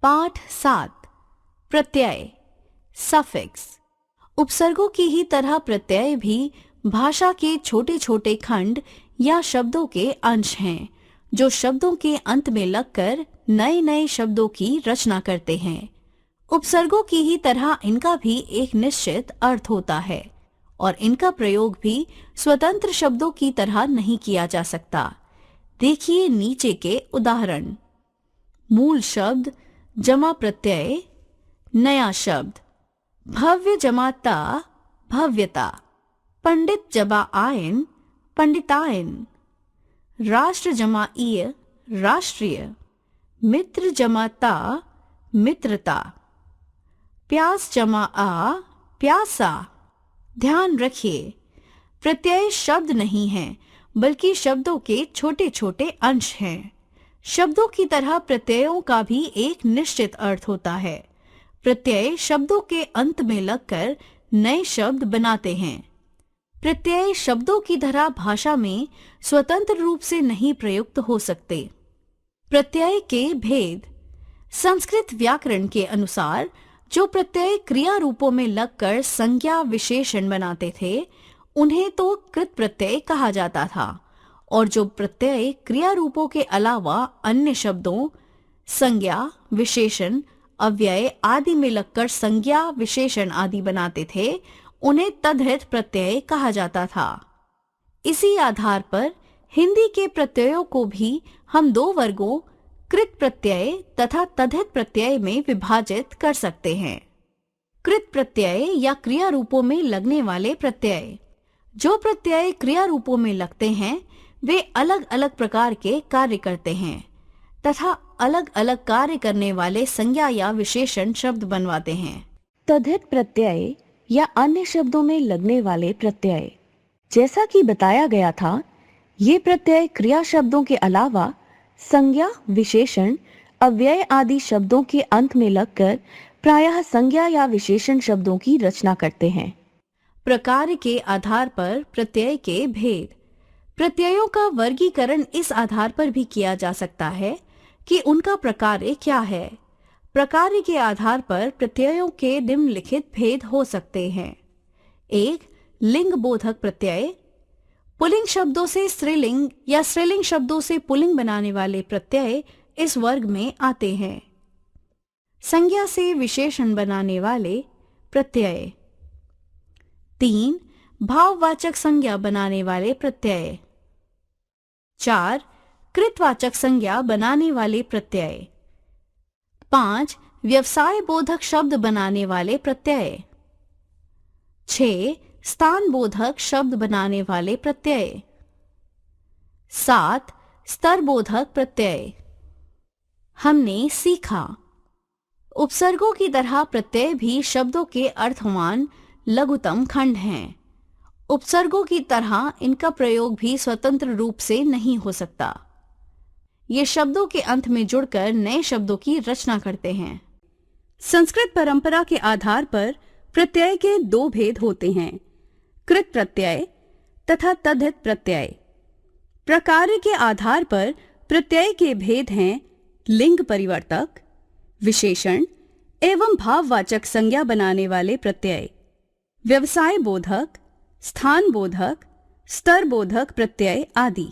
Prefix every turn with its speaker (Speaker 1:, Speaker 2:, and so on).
Speaker 1: पाठ 7 प्रत्यय सफिक्स। उपसर्गों की ही तरह प्रत्यय भी भाषा के छोटे छोटे खंड या शब्दों के अंश हैं, जो शब्दों के अंत में लगकर नए नए शब्दों की रचना करते हैं। उपसर्गों की ही तरह इनका भी एक निश्चित अर्थ होता है और इनका प्रयोग भी स्वतंत्र शब्दों की तरह नहीं किया जा सकता। देखिए नीचे के उदाहरण। मूल शब्द जमा प्रत्यय नया शब्द, भव्य जमा ता भव्यता, पंडित जमा आयन पंडितायन, राष्ट्र जमा ईय राष्ट्रीय, मित्र जमा ता मित्रता, प्यास जमा आ प्यासा। ध्यान रखिए, प्रत्यय शब्द नहीं हैं, बल्कि शब्दों के छोटे छोटे अंश हैं। शब्दों की तरह प्रत्ययों का भी एक निश्चित अर्थ होता है। प्रत्यय शब्दों के अंत में लगकर नए शब्द बनाते हैं। प्रत्यय शब्दों की तरह भाषा में स्वतंत्र रूप से नहीं प्रयुक्त हो सकते। प्रत्यय के भेद। संस्कृत व्याकरण के अनुसार जो प्रत्यय क्रिया रूपों में लगकर संज्ञा विशेषण बनाते थे, उन्हें तो कृत प्रत्यय कहा जाता था, और जो प्रत्यय क्रिया रूपों के अलावा अन्य शब्दों संज्ञा विशेषण अव्यय आदि में लगकर संज्ञा विशेषण आदि बनाते थे, उन्हें तद्धित प्रत्यय कहा जाता था। इसी आधार पर हिंदी के प्रत्ययों को भी हम दो वर्गों कृत प्रत्यय तथा तद्धित प्रत्यय में विभाजित कर सकते हैं। कृत प्रत्यय या क्रिया रूपों में लगने वाले प्रत्यय। जो प्रत्यय क्रिया रूपों में लगते हैं वे अलग अलग प्रकार के कार्य करते हैं तथा अलग अलग कार्य करने वाले संज्ञा या विशेषण शब्द बनवाते हैं।
Speaker 2: तद्धित प्रत्यय या अन्य शब्दों में लगने वाले प्रत्यय। जैसा कि बताया गया था, ये प्रत्यय क्रिया शब्दों के अलावा संज्ञा विशेषण अव्यय आदि शब्दों के अंत में लगकर प्रायः संज्ञा या विशेषण शब्दों की रचना करते हैं।
Speaker 1: प्रकार के आधार पर प्रत्यय के भेद। प्रत्ययों का वर्गीकरण इस आधार पर भी किया जा सकता है कि उनका प्रकार क्या है। प्रकार के आधार पर प्रत्ययों के निम्नलिखित भेद हो सकते हैं। 1. लिंग बोधक प्रत्यय। पुल्लिंग शब्दों से स्त्रीलिंग या स्त्रीलिंग शब्दों से पुल्लिंग बनाने वाले प्रत्यय इस वर्ग में आते हैं। संज्ञा से विशेषण बनाने वाले प्रत्यय। 3. भाववाचक संज्ञा बनाने वाले प्रत्यय। 4. कृतवाचक संज्ञा बनाने वाले प्रत्यय। 5. व्यवसाय बोधक शब्द बनाने वाले प्रत्यय। 6. स्थान बोधक शब्द बनाने वाले प्रत्यय। 7. स्तर बोधक प्रत्यय। हमने सीखा। उपसर्गों की तरह प्रत्यय भी शब्दों के अर्थवान लघुतम खंड हैं। उपसर्गों की तरह इनका प्रयोग भी स्वतंत्र रूप से नहीं हो सकता। ये शब्दों के अंत में जुड़कर नए शब्दों की रचना करते हैं।
Speaker 3: संस्कृत परंपरा के आधार पर प्रत्यय के दो भेद होते हैं, कृत प्रत्यय तथा तद्धित प्रत्यय। प्रकार के आधार पर प्रत्यय के भेद हैं लिंग परिवर्तक, विशेषण एवं भाववाचक संज्ञा बनाने वाले प्रत्यय, व्यवसाय बोधक, स्थान बोधक, स्तर बोधक प्रत्यय आदि।